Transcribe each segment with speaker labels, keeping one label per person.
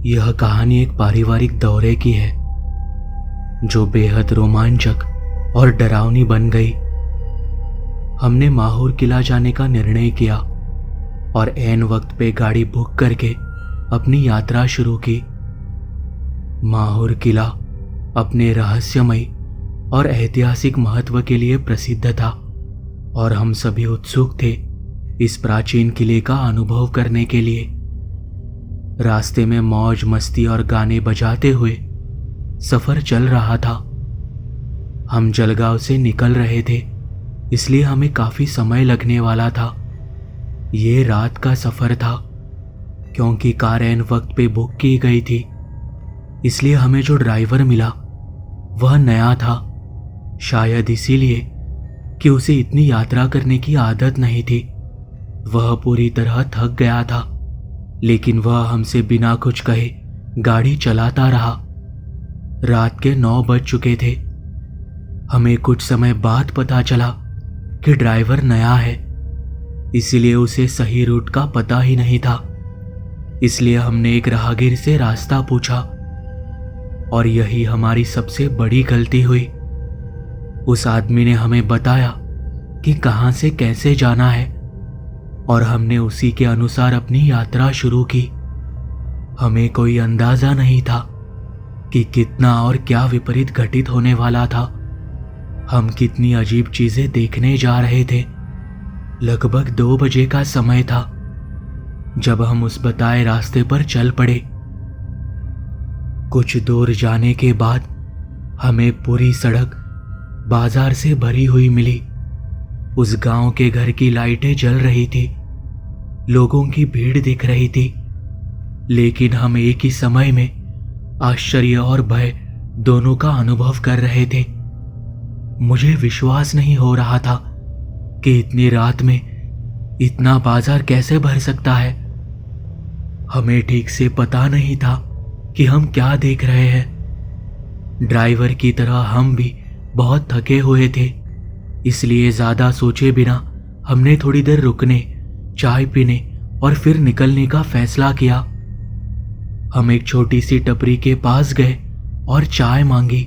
Speaker 1: यह कहानी एक पारिवारिक दौरे की है जो बेहद रोमांचक और डरावनी बन गई। हमने माहौर किला जाने का निर्णय किया और ऐन वक्त पे गाड़ी बुक करके अपनी यात्रा शुरू की। माहौर किला अपने रहस्यमय और ऐतिहासिक महत्व के लिए प्रसिद्ध था और हम सभी उत्सुक थे इस प्राचीन किले का अनुभव करने के लिए। रास्ते में मौज मस्ती और गाने बजाते हुए सफर चल रहा था। हम जलगांव से निकल रहे थे, इसलिए हमें काफी समय लगने वाला था। ये रात का सफर था क्योंकि कार ऐन वक्त पे बुक की गई थी, इसलिए हमें जो ड्राइवर मिला वह नया था, शायद इसीलिए कि उसे इतनी यात्रा करने की आदत नहीं थी। वह पूरी तरह थक गया था, लेकिन वह हमसे बिना कुछ कहे गाड़ी चलाता रहा। रात के 9 बज चुके थे। हमें कुछ समय बाद पता चला कि ड्राइवर नया है, इसीलिए उसे सही रूट का पता ही नहीं था। इसलिए हमने एक राहगीर से रास्ता पूछा और यही हमारी सबसे बड़ी गलती हुई। उस आदमी ने हमें बताया कि कहां से कैसे जाना है और हमने उसी के अनुसार अपनी यात्रा शुरू की। हमें कोई अंदाजा नहीं था कि कितना और क्या विपरीत घटित होने वाला था। हम कितनी अजीब चीजें देखने जा रहे थे। लगभग 2 बजे का समय था जब हम उस बताए रास्ते पर चल पड़े। कुछ दूर जाने के बाद हमें पूरी सड़क बाजार से भरी हुई मिली। उस गांव के घर की लाइटें जल रही थी, लोगों की भीड़ दिख रही थी, लेकिन हम एक ही समय में आश्चर्य और भय दोनों का अनुभव कर रहे थे। मुझे विश्वास नहीं हो रहा था कि इतनी रात में इतना बाजार कैसे भर सकता है। हमें ठीक से पता नहीं था कि हम क्या देख रहे हैं। ड्राइवर की तरह हम भी बहुत थके हुए थे, इसलिए ज्यादा सोचे बिना हमने थोड़ी देर रुकने, चाय पीने और फिर निकलने का फैसला किया। हम एक छोटी सी टपरी के पास गए और चाय मांगी।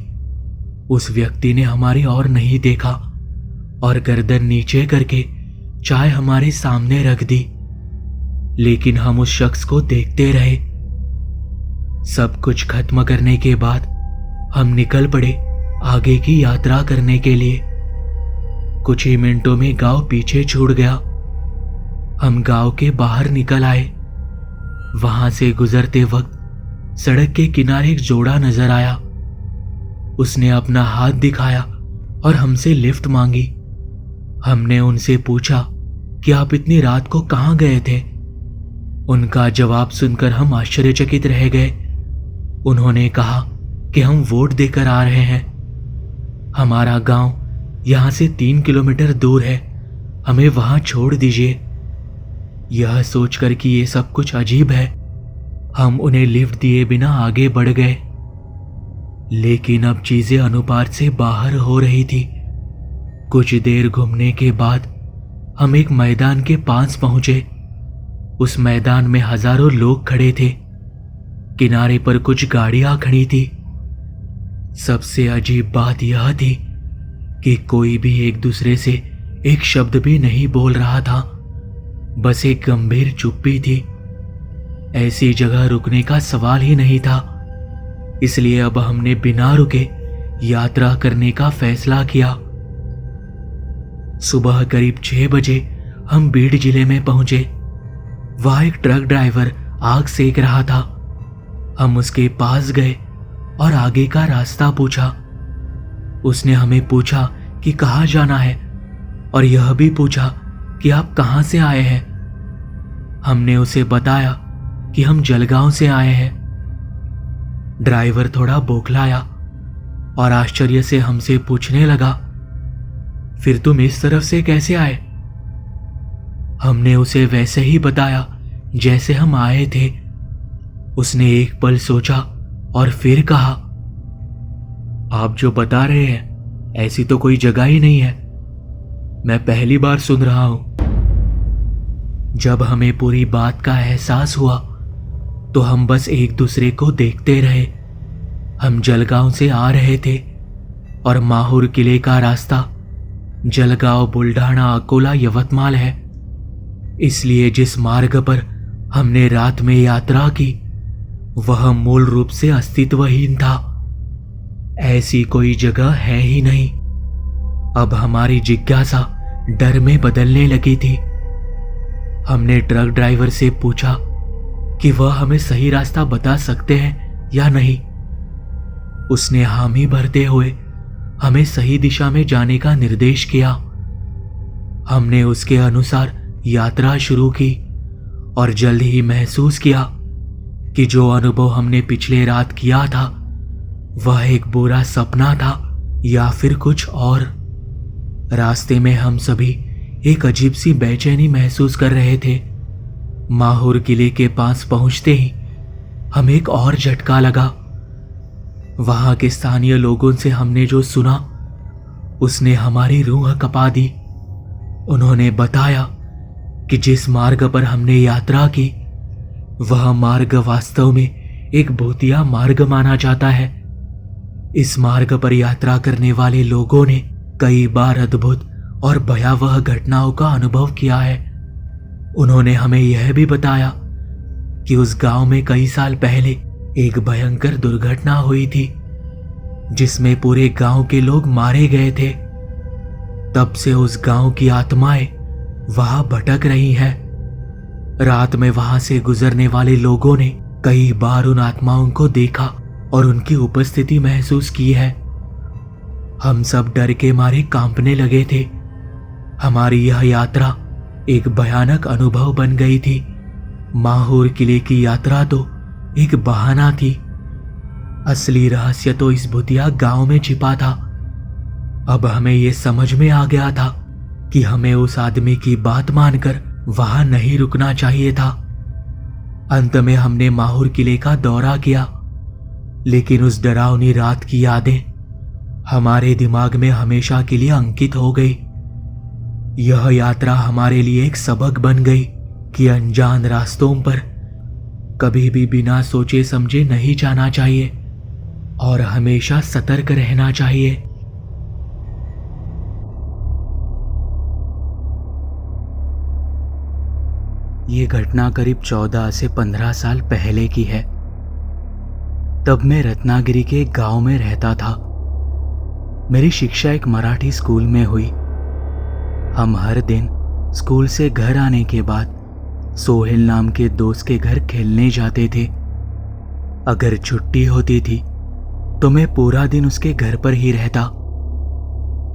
Speaker 1: उस व्यक्ति ने हमारी ओर नहीं देखा और गर्दन नीचे करके चाय हमारे सामने रख दी, लेकिन हम उस शख्स को देखते रहे। सब कुछ खत्म करने के बाद हम निकल पड़े आगे की यात्रा करने के लिए। कुछ ही मिनटों में गांव पीछे छूट गया। हम गांव के बाहर निकल आए। वहां से गुजरते वक्त सड़क के किनारे एक जोड़ा नजर आया। उसने अपना हाथ दिखाया और हमसे लिफ्ट मांगी। हमने उनसे पूछा कि आप इतनी रात को कहां गए थे। उनका जवाब सुनकर हम आश्चर्यचकित रह गए। उन्होंने कहा कि हम वोट देकर आ रहे हैं। हमारा गांव यहां से 3 किलोमीटर दूर है, हमें वहां छोड़ दीजिए। यह सोचकर कि ये सब कुछ अजीब है, हम उन्हें लिफ्ट दिए बिना आगे बढ़ गए। लेकिन अब चीजें अनुपात से बाहर हो रही थी। कुछ देर घूमने के बाद हम एक मैदान के पास पहुंचे। उस मैदान में हजारों लोग खड़े थे। किनारे पर कुछ गाड़ियां खड़ी थी। सबसे अजीब बात यह थी कि कोई भी एक दूसरे से एक शब्द भी नहीं बोल रहा था, बस एक गंभीर चुप्पी थी। ऐसी जगह रुकने का सवाल ही नहीं था, इसलिए अब हमने बिना रुके यात्रा करने का फैसला किया। सुबह करीब 6 बजे हम बीड जिले में पहुंचे। वहां एक ट्रक ड्राइवर आग सेक रहा था। हम उसके पास गए और आगे का रास्ता पूछा। उसने हमें पूछा कि कहाँ जाना है और यह भी पूछा कि आप कहाँ से आए हैं। हमने उसे बताया कि हम जलगांव से आए हैं। ड्राइवर थोड़ा बौखलाया और आश्चर्य से हमसे पूछने लगा, फिर तुम इस तरफ से कैसे आए? हमने उसे वैसे ही बताया जैसे हम आए थे। उसने एक पल सोचा और फिर कहा, आप जो बता रहे हैं ऐसी तो कोई जगह ही नहीं है, मैं पहली बार सुन रहा हूं। जब हमें पूरी बात का एहसास हुआ तो हम बस एक दूसरे को देखते रहे। हम जलगांव से आ रहे थे और माहूर किले का रास्ता जलगांव, बुल्ढाणा, अकोला, यवतमाल है। इसलिए जिस मार्ग पर हमने रात में यात्रा की वह मूल रूप से अस्तित्वहीन था। ऐसी कोई जगह है ही नहीं। अब हमारी जिज्ञासा डर में बदलने लगी थी। हमने ट्रक ड्राइवर से पूछा कि वह हमें सही रास्ता बता सकते हैं या नहीं। उसने हामी भरते हुए हमें सही दिशा में जाने का निर्देश किया। हमने उसके अनुसार यात्रा शुरू की और जल्द ही महसूस किया कि जो अनुभव हमने पिछले रात किया था वह एक बुरा सपना था या फिर कुछ और। रास्ते में हम सभी एक अजीब सी बेचैनी महसूस कर रहे थे। माहौर किले के पास पहुंचते ही हमें एक और झटका लगा। वहां के स्थानीय लोगों से हमने जो सुना उसने हमारी रूह कपा दी। उन्होंने बताया कि जिस मार्ग पर हमने यात्रा की वह मार्ग वास्तव में एक भूतिया मार्ग माना जाता है। इस मार्ग पर यात्रा करने वाले लोगों ने कई बार अद्भुत और भयावह घटनाओं का अनुभव किया है। उन्होंने हमें यह भी बताया कि उस गांव में कई साल पहले एक भयंकर दुर्घटना हुई थी जिसमें पूरे गांव के लोग मारे गए थे। तब से उस गांव की आत्माएं वहां भटक रही हैं। रात में वहां से गुजरने वाले लोगों ने कई बार उन आत्माओं को देखा और उनकी उपस्थिति महसूस की है। हम सब डर के मारे कांपने लगे थे। हमारी यह यात्रा एक भयानक अनुभव बन गई थी। माहौर किले की यात्रा तो एक बहाना थी। असली रहस्य तो इस भूतिया गांव में छिपा था। अब हमें यह समझ में आ गया था कि हमें उस आदमी की बात मानकर वहां नहीं रुकना चाहिए था। अंत में हमने माहौर किले का दौरा किया, लेकिन उस डरावनी रात की यादें हमारे दिमाग में हमेशा के लिए अंकित हो गई। यह यात्रा हमारे लिए एक सबक बन गई कि अनजान रास्तों पर कभी भी बिना सोचे समझे नहीं जाना चाहिए और हमेशा सतर्क रहना चाहिए। ये घटना करीब 14 से 15 साल पहले की है। तब मैं रत्नागिरी के एक गांव में रहता था। मेरी शिक्षा एक मराठी स्कूल में हुई। हम हर दिन स्कूल से घर आने के बाद सोहेल नाम के दोस्त के घर खेलने जाते थे। अगर छुट्टी होती थी तो मैं पूरा दिन उसके घर पर ही रहता।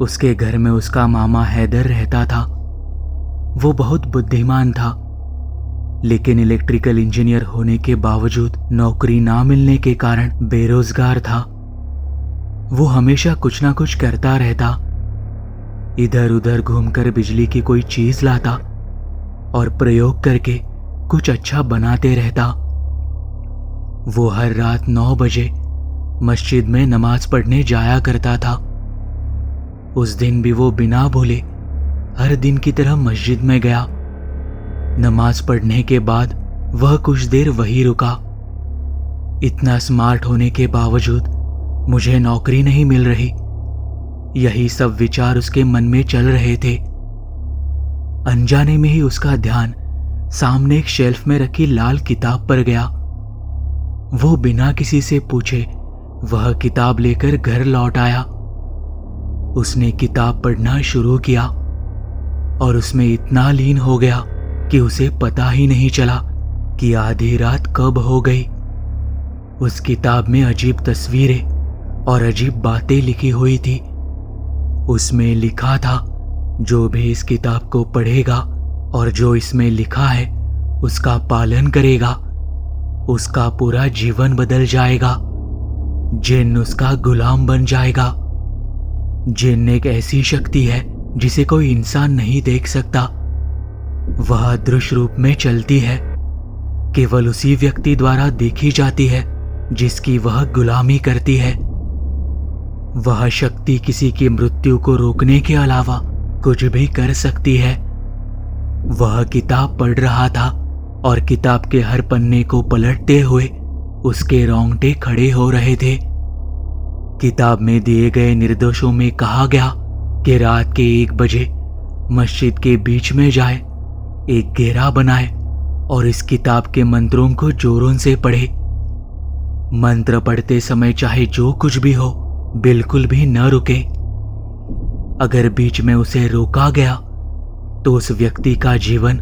Speaker 1: उसके घर में उसका मामा हैदर रहता था। वो बहुत बुद्धिमान था, लेकिन इलेक्ट्रिकल इंजीनियर होने के बावजूद नौकरी ना मिलने के कारण बेरोजगार था। वो हमेशा कुछ ना कुछ करता रहता। इधर उधर घूमकर बिजली की कोई चीज लाता और प्रयोग करके कुछ अच्छा बनाते रहता। वो हर रात 9 बजे मस्जिद में नमाज पढ़ने जाया करता था। उस दिन भी वो बिना भूले हर दिन की तरह मस्जिद में गया। नमाज पढ़ने के बाद वह कुछ देर वहीं रुका। इतना स्मार्ट होने के बावजूद मुझे नौकरी नहीं मिल रही, यही सब विचार उसके मन में चल रहे थे। अनजाने में ही उसका ध्यान सामने एक शेल्फ में रखी लाल किताब पर गया। वो बिना किसी से पूछे वह किताब लेकर घर लौट आया। उसने किताब पढ़ना शुरू किया और उसमें इतना लीन हो गया कि उसे पता ही नहीं चला कि आधी रात कब हो गई। उस किताब में अजीब तस्वीरें और अजीब बातें लिखी हुई थी। उसमें लिखा था, जो भी इस किताब को पढ़ेगा और जो इसमें लिखा है उसका पालन करेगा, उसका पूरा जीवन बदल जाएगा। जिन्न उसका गुलाम बन जाएगा। जिन्न एक ऐसी शक्ति है जिसे कोई इंसान नहीं देख सकता। वह दृश्य रूप में चलती है, केवल उसी व्यक्ति द्वारा देखी जाती है जिसकी वह गुलामी करती है। वह शक्ति किसी की मृत्यु को रोकने के अलावा कुछ भी कर सकती है। वह किताब पढ़ रहा था और किताब के हर पन्ने को पलटते हुए उसके रोंगटे खड़े हो रहे थे। किताब में दिए गए निर्देशों में कहा गया कि रात के 1 बजे मस्जिद के बीच में जाए, एक घेरा बनाए और इस किताब के मंत्रों को जोरों से पढ़े। मंत्र पढ़ते समय चाहे जो कुछ भी हो, बिल्कुल भी न रुके। अगर बीच में उसे रोका गया तो उस व्यक्ति का जीवन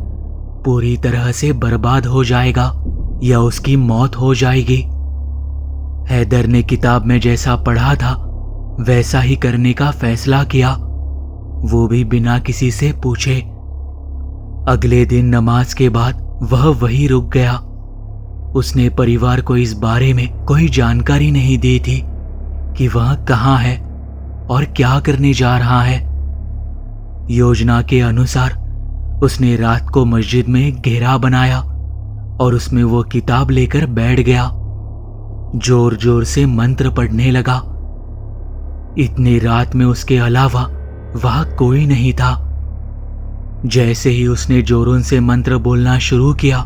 Speaker 1: पूरी तरह से बर्बाद हो जाएगा या उसकी मौत हो जाएगी। हैदर ने किताब में जैसा पढ़ा था वैसा ही करने का फैसला किया, वो भी बिना किसी से पूछे। अगले दिन नमाज के बाद वह वहीं रुक गया। उसने परिवार को इस बारे में कोई जानकारी नहीं दी थी कि वह कहाँ है और क्या करने जा रहा है। योजना के अनुसार उसने रात को मस्जिद में एक घेरा बनाया और उसमें वो किताब लेकर बैठ गया। जोर जोर से मंत्र पढ़ने लगा। इतनी रात में उसके अलावा वहां कोई नहीं था। जैसे ही उसने जोरों से मंत्र बोलना शुरू किया,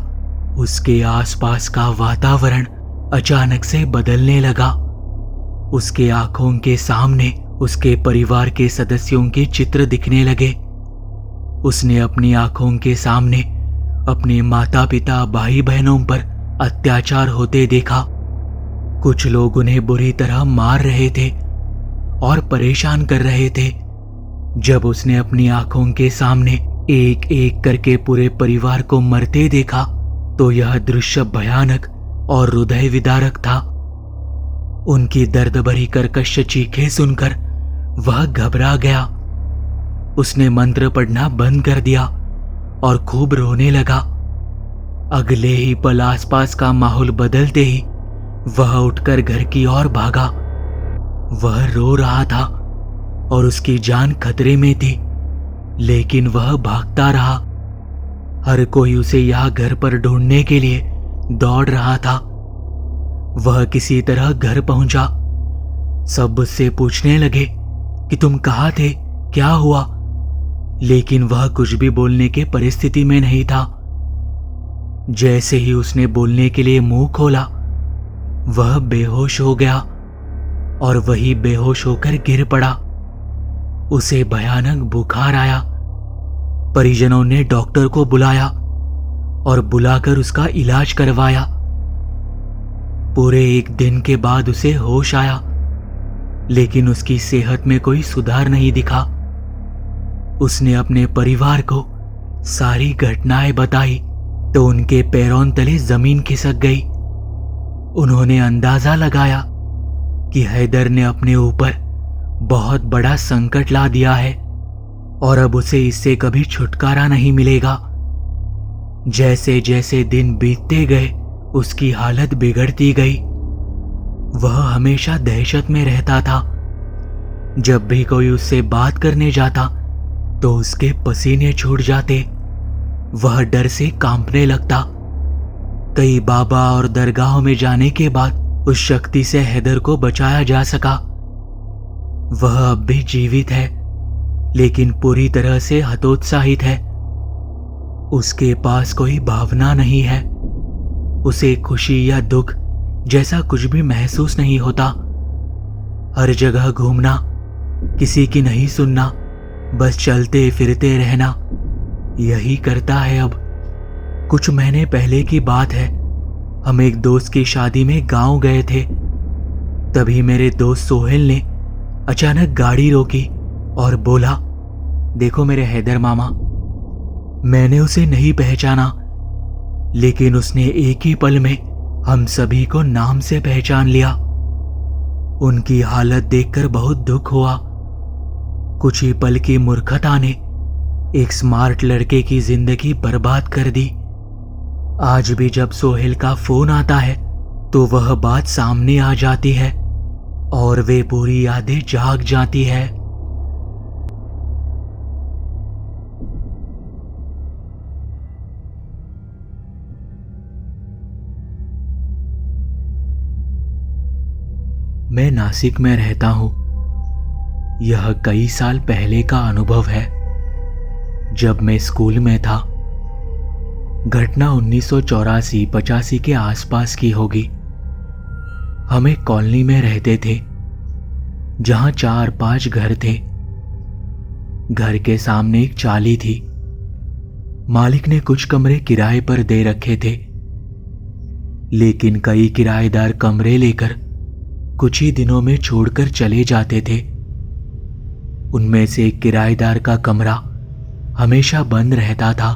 Speaker 1: उसके आसपास का वातावरण अचानक से बदलने लगा। उसके आंखों के सामने उसके परिवार के सदस्यों के चित्र दिखने लगे। उसने अपनी आंखों के सामने अपने माता पिता, भाई बहनों पर अत्याचार होते देखा। कुछ लोग उन्हें बुरी तरह मार रहे थे और परेशान कर रहे थे। जब उसने अपनी आंखों के सामने एक एक करके पूरे परिवार को मरते देखा तो यह दृश्य भयानक और हृदय विदारक था। उनकी दर्द भरी कर्कश चीखें सुनकर वह घबरा गया। उसने मंत्र पढ़ना बंद कर दिया और खूब रोने लगा। अगले ही पल आसपास का माहौल बदलते ही वह उठकर घर की ओर भागा। वह रो रहा था और उसकी जान खतरे में थी, लेकिन वह भागता रहा। हर कोई उसे यहाँ घर पर ढूंढने के लिए दौड़ रहा था। वह किसी तरह घर पहुंचा। सब उससे पूछने लगे कि तुम कहाँ थे, क्या हुआ, लेकिन वह कुछ भी बोलने के परिस्थिति में नहीं था। जैसे ही उसने बोलने के लिए मुंह खोला, वह बेहोश हो गया और वही बेहोश होकर गिर पड़ा। उसे भयानक बुखार आया। परिजनों ने डॉक्टर को बुलाया और बुलाकर उसका इलाज करवाया। पूरे 1 दिन के बाद उसे होश आया, लेकिन उसकी सेहत में कोई सुधार नहीं दिखा। उसने अपने परिवार को सारी घटनाएं बताई तो उनके पैरों तले जमीन खिसक गई। उन्होंने अंदाजा लगाया कि हैदर ने अपने ऊपर बहुत बड़ा संकट ला दिया है और अब उसे इससे कभी छुटकारा नहीं मिलेगा। जैसे जैसे दिन बीतते गए उसकी हालत बिगड़ती गई। वह हमेशा दहशत में रहता था। जब भी कोई उससे बात करने जाता तो उसके पसीने छूट जाते। वह डर से कांपने लगता। कई बाबा और दरगाहों में जाने के बाद उस शक्ति से हैदर को बचाया जा सका। वह अब भी जीवित है, लेकिन पूरी तरह से हतोत्साहित है। उसके पास कोई भावना नहीं है। उसे खुशी या दुख जैसा कुछ भी महसूस नहीं होता। हर जगह घूमना, किसी की नहीं सुनना, बस चलते फिरते रहना, यही करता है अब। कुछ महीने पहले की बात है। हम एक दोस्त की शादी में गांव गए थे। तभी मेरे दोस्त सोहेल ने अचानक गाड़ी रोकी और बोला, देखो मेरे हैदर मामा। मैंने उसे नहीं पहचाना, लेकिन उसने एक ही पल में हम सभी को नाम से पहचान लिया। उनकी हालत देखकर बहुत दुख हुआ। कुछ ही पल की मूर्खता ने एक स्मार्ट लड़के की जिंदगी बर्बाद कर दी। आज भी जब सोहेल का फोन आता है तो वह बात सामने आ जाती है और वे पूरी यादें जाग जाती है। मैं नासिक में रहता हूं। यह कई साल पहले का अनुभव है, जब मैं स्कूल में था। घटना 1984-85 के आसपास की होगी। हम एक कॉलोनी में रहते थे जहां 4-5 घर थे। घर के सामने एक चाली थी। मालिक ने कुछ कमरे किराए पर दे रखे थे, लेकिन कई किराएदार कमरे लेकर कुछ ही दिनों में छोड़कर चले जाते थे। उनमें से एक किराएदार का कमरा हमेशा बंद रहता था।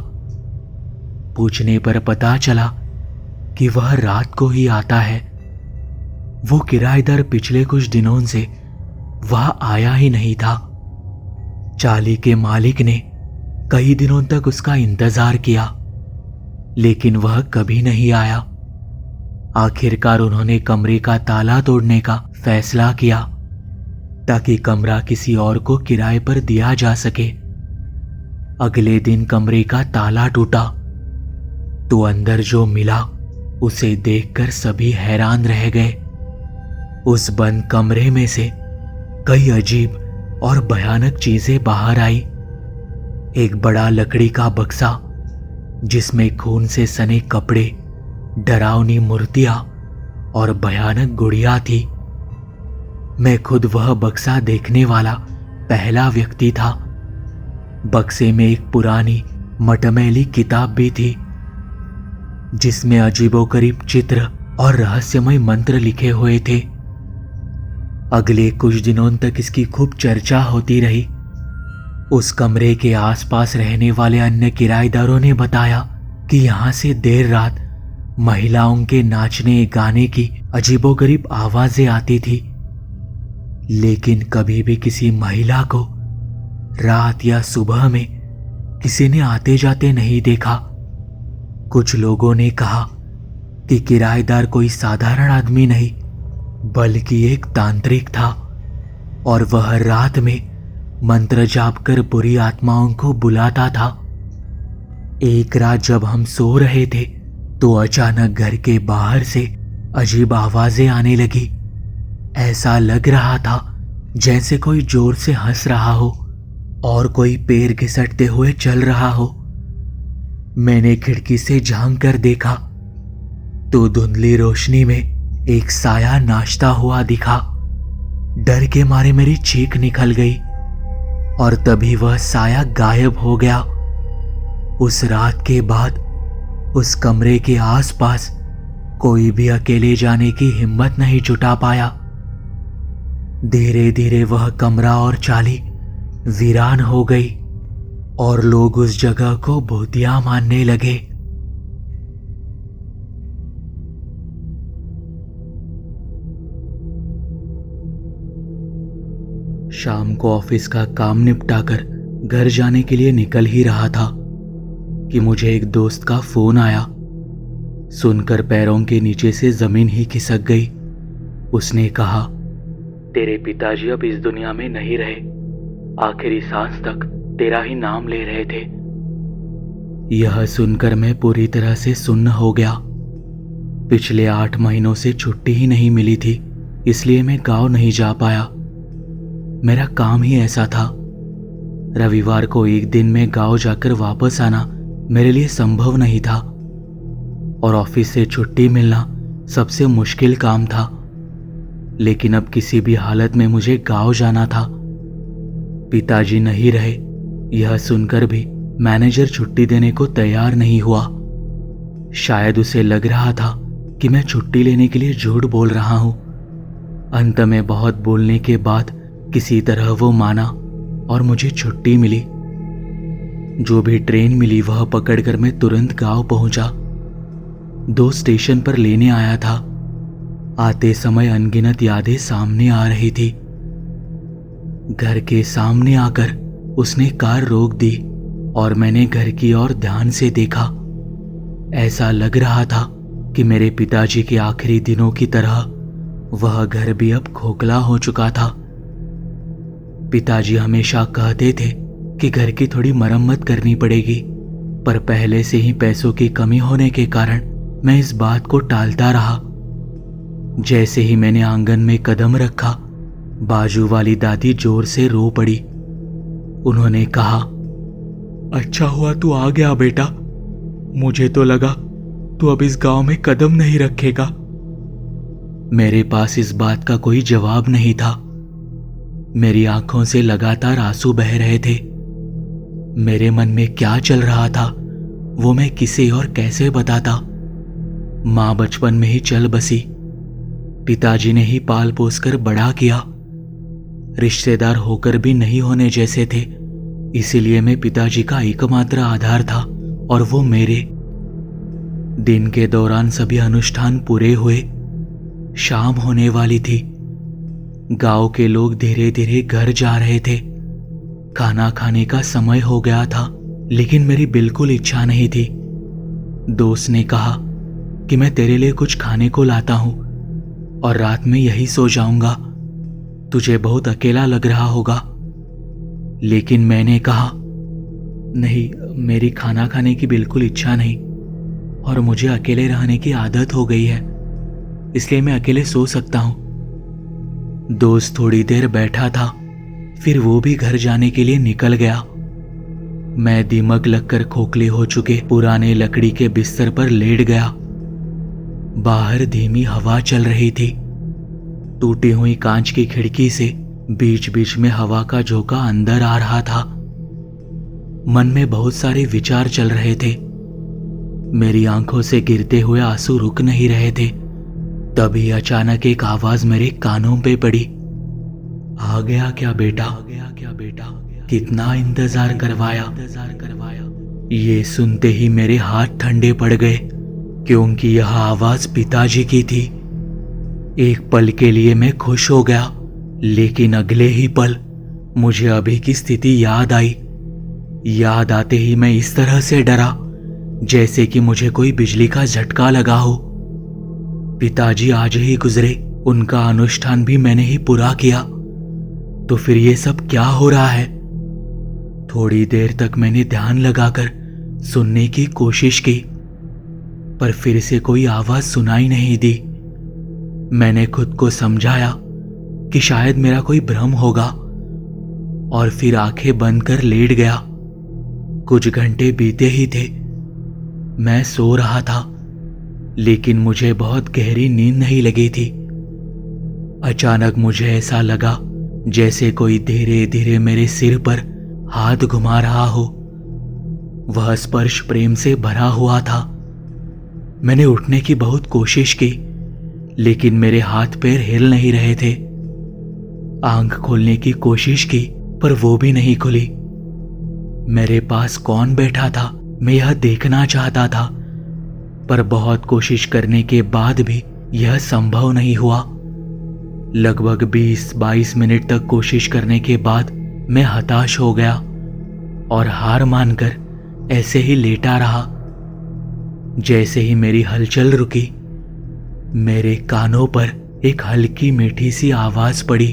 Speaker 1: पूछने पर पता चला कि वह रात को ही आता है। वो किराएदार पिछले कुछ दिनों से वहां आया ही नहीं था। चाली के मालिक ने कई दिनों तक उसका इंतजार किया, लेकिन वह कभी नहीं आया। आखिरकार उन्होंने कमरे का ताला तोड़ने का फैसला किया ताकि कमरा किसी और को किराए पर दिया जा सके। अगले दिन कमरे का ताला टूटा तो अंदर जो मिला उसे देखकर सभी हैरान रह गए। उस बंद कमरे में से कई अजीब और भयानक चीजें बाहर आई। एक बड़ा लकड़ी का बक्सा जिसमें खून से सने कपड़े, डरावनी मूर्तियां और भयानक गुड़िया थी। मैं खुद वह बक्सा देखने वाला पहला व्यक्ति था। बक्से में एक पुरानी मटमैली किताब भी थी जिसमें अजीबोगरीब चित्र और रहस्यमय मंत्र लिखे हुए थे। अगले कुछ दिनों तक इसकी खूब चर्चा होती रही। उस कमरे के आसपास रहने वाले अन्य किराएदारों ने बताया कि यहां से देर रात महिलाओं के नाचने गाने की अजीबोगरीब आवाजें आती थी, लेकिन कभी भी किसी महिला को रात या सुबह में किसी ने आते जाते नहीं देखा। कुछ लोगों ने कहा कि किराएदार कोई साधारण आदमी नहीं बल्कि एक तांत्रिक था और वह रात में मंत्र जाप कर बुरी आत्माओं को बुलाता था। एक रात जब हम सो रहे थे तो अचानक घर के बाहर से अजीब आवाजें आने लगी। ऐसा लग रहा था जैसे कोई जोर से हंस रहा हो और कोई पैर घिसटते हुए चल रहा हो। मैंने खिड़की से झांक कर देखा तो धुंधली रोशनी में एक साया नाचता हुआ दिखा। डर के मारे मेरी चीख निकल गई और तभी वह साया गायब हो गया। उस रात के बाद उस कमरे के आसपास कोई भी अकेले जाने की हिम्मत नहीं जुटा पाया। धीरे धीरे वह कमरा और चाली वीरान हो गई और लोग उस जगह को भूतिया मानने लगे। शाम को ऑफिस का काम निपटाकर घर जाने के लिए निकल ही रहा था कि मुझे एक दोस्त का फोन आया। सुनकर पैरों के नीचे से जमीन ही खिसक गई। उसने कहा, तेरे पिताजी अब इस दुनिया में नहीं रहे, आखिरी सांस तक तेरा ही नाम ले रहे थे। यह सुनकर मैं पूरी तरह से सुन्न हो गया। पिछले 8 महीनों से छुट्टी ही नहीं मिली थी, इसलिए मैं गांव नहीं जा पाया। मेरा काम ही ऐसा था। रविवार को एक दिन में गांव जाकर वापस आना मेरे लिए संभव नहीं था और ऑफिस से छुट्टी मिलना सबसे मुश्किल काम था। लेकिन अब किसी भी हालत में मुझे गांव जाना था। पिताजी नहीं रहे, यह सुनकर भी मैनेजर छुट्टी देने को तैयार नहीं हुआ। शायद उसे लग रहा था कि मैं छुट्टी लेने के लिए झूठ बोल रहा हूं। अंत में बहुत बोलने के बाद किसी तरह वो माना और मुझे छुट्टी मिली। जो भी ट्रेन मिली वह पकड़कर मैं तुरंत गांव पहुंचा। 2 स्टेशन पर लेने आया था। आते समय अनगिनत यादें सामने आ रही थी। घर के सामने आकर उसने कार रोक दी और मैंने घर की ओर ध्यान से देखा। ऐसा लग रहा था कि मेरे पिताजी के आखिरी दिनों की तरह वह घर भी अब खोखला हो चुका था। पिताजी हमेशा कहते थे कि घर की थोड़ी मरम्मत करनी पड़ेगी, पर पहले से ही पैसों की कमी होने के कारण मैं इस बात को टालता रहा। जैसे ही मैंने आंगन में कदम रखा, बाजू वाली दादी जोर से रो पड़ी। उन्होंने कहा, अच्छा हुआ तू आ गया बेटा, मुझे तो लगा तू अब इस गांव में कदम नहीं रखेगा। मेरे पास इस बात का कोई जवाब नहीं था। मेरी आंखों से लगातार आंसू बह रहे थे। मेरे मन में क्या चल रहा था वो मैं किसे और कैसे बताता। माँ बचपन में ही चल बसी, पिताजी ने ही पाल पोस कर बड़ा किया। रिश्तेदार होकर भी नहीं होने जैसे थे, इसीलिए मैं पिताजी का एकमात्र आधार था और वो मेरे। दिन के दौरान सभी अनुष्ठान पूरे हुए। शाम होने वाली थी। गांव के लोग धीरे धीरे घर जा रहे थे। खाना खाने का समय हो गया था, लेकिन मेरी बिल्कुल इच्छा नहीं थी। दोस्त ने कहा कि मैं तेरे लिए कुछ खाने को लाता हूं और रात में यही सो जाऊंगा, तुझे बहुत अकेला लग रहा होगा। लेकिन मैंने कहा, नहीं, मेरी खाना खाने की बिल्कुल इच्छा नहीं और मुझे अकेले रहने की आदत हो गई है, इसलिए मैं अकेले सो सकता हूं। दोस्त थोड़ी देर बैठा था, फिर वो भी घर जाने के लिए निकल गया। मैं दिमक लगकर खोखले हो चुके पुराने लकड़ी के बिस्तर पर लेट गया। बाहर धीमी हवा चल रही थी। टूटी हुई कांच की खिड़की से बीच बीच में हवा का झोंका अंदर आ रहा था। मन में बहुत सारे विचार चल रहे थे। मेरी आंखों से गिरते हुए आंसू रुक नहीं रहे थे। तभी अचानक एक आवाज मेरे कानों पे पड़ी, आ गया क्या बेटा, आ गया क्या बेटा, कितना इंतजार करवाया। ये सुनते ही मेरे हाथ ठंडे पड़ गए, क्योंकि यह आवाज पिताजी की थी। एक पल के लिए मैं खुश हो गया, लेकिन अगले ही पल मुझे अभी की स्थिति याद आई। याद आते ही मैं इस तरह से डरा जैसे कि मुझे कोई बिजली का झटका लगा हो। पिताजी आज ही गुजरे, उनका अनुष्ठान भी मैंने ही पूरा किया, तो फिर ये सब क्या हो रहा है। थोड़ी देर तक मैंने ध्यान लगाकर सुनने की कोशिश की, पर फिर से कोई आवाज सुनाई नहीं दी। मैंने खुद को समझाया कि शायद मेरा कोई भ्रम होगा और फिर आंखें बंद कर लेट गया। कुछ घंटे बीते ही थे। मैं सो रहा था, लेकिन मुझे बहुत गहरी नींद नहीं लगी थी। अचानक मुझे ऐसा लगा जैसे कोई धीरे धीरे मेरे सिर पर हाथ घुमा रहा हो। वह स्पर्श प्रेम से भरा हुआ था। मैंने उठने की बहुत कोशिश की, लेकिन मेरे हाथ पैर हिल नहीं रहे थे। आंख खोलने की कोशिश की, पर वो भी नहीं खुली। मेरे पास कौन बैठा था मैं यह देखना चाहता था, पर बहुत कोशिश करने के बाद भी यह संभव नहीं हुआ। लगभग 20-22 मिनट तक कोशिश करने के बाद मैं हताश हो गया और हार मानकर ऐसे ही लेटा रहा। जैसे ही मेरी हलचल रुकी, मेरे कानों पर एक हल्की मीठी सी आवाज पड़ी,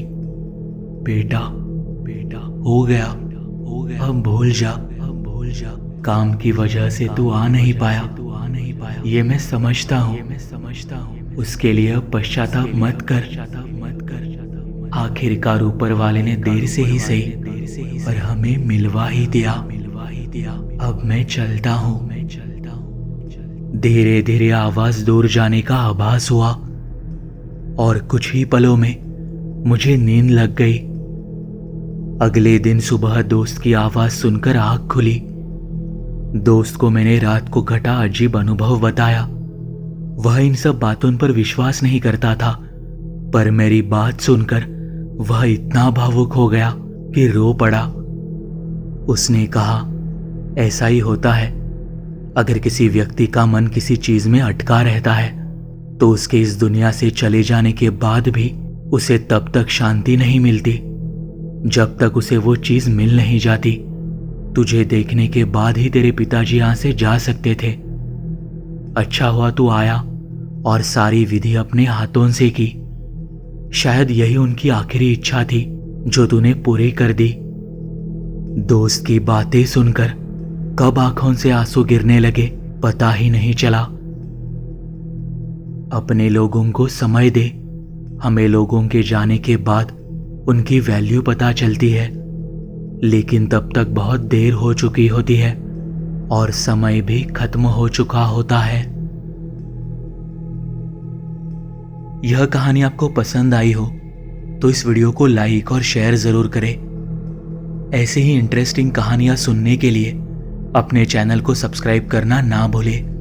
Speaker 1: बेटा बेटा, हो गया, अब भूल जा, अब भूल जा। काम की वजह से तू आ नहीं पाया, ये मैं समझता हूँ, उसके लिए अब पश्चाताप मत कर। आखिरकार ऊपर वाले ने देर से ही सही, पर हमें मिलवा ही दिया। अब मैं चलता हूँ। धीरे धीरे आवाज दूर जाने का आभास हुआ और कुछ ही पलों में मुझे नींद लग गई। अगले दिन सुबह दोस्त की आवाज सुनकर आँख खुली। दोस्त को मैंने रात को घटा अजीब अनुभव बताया। वह इन सब बातों पर विश्वास नहीं करता था, पर मेरी बात सुनकर वह इतना भावुक हो गया कि रो पड़ा। उसने कहा, ऐसा ही होता है, अगर किसी व्यक्ति का मन किसी चीज में अटका रहता है तो उसके इस दुनिया से चले जाने के बाद भी उसे तब तक शांति नहीं मिलती जब तक उसे वो चीज मिल नहीं जाती। तुझे देखने के बाद ही तेरे पिताजी यहां से जा सकते थे। अच्छा हुआ तू आया और सारी विधि अपने हाथों से की। शायद यही उनकी आखिरी इच्छा थी जो तूने पूरी कर दी। दोस्त की बातें सुनकर कब आंखों से आंसू गिरने लगे पता ही नहीं चला। अपने लोगों को समय दे। हमें लोगों के जाने के बाद उनकी वैल्यू पता चलती है, लेकिन तब तक बहुत देर हो चुकी होती है। और समय भी खत्म हो चुका होता है। यह कहानी आपको पसंद आई हो तो इस वीडियो को लाइक और शेयर जरूर करें। ऐसे ही इंटरेस्टिंग कहानियां सुनने के लिए अपने चैनल को सब्सक्राइब करना ना भूलें।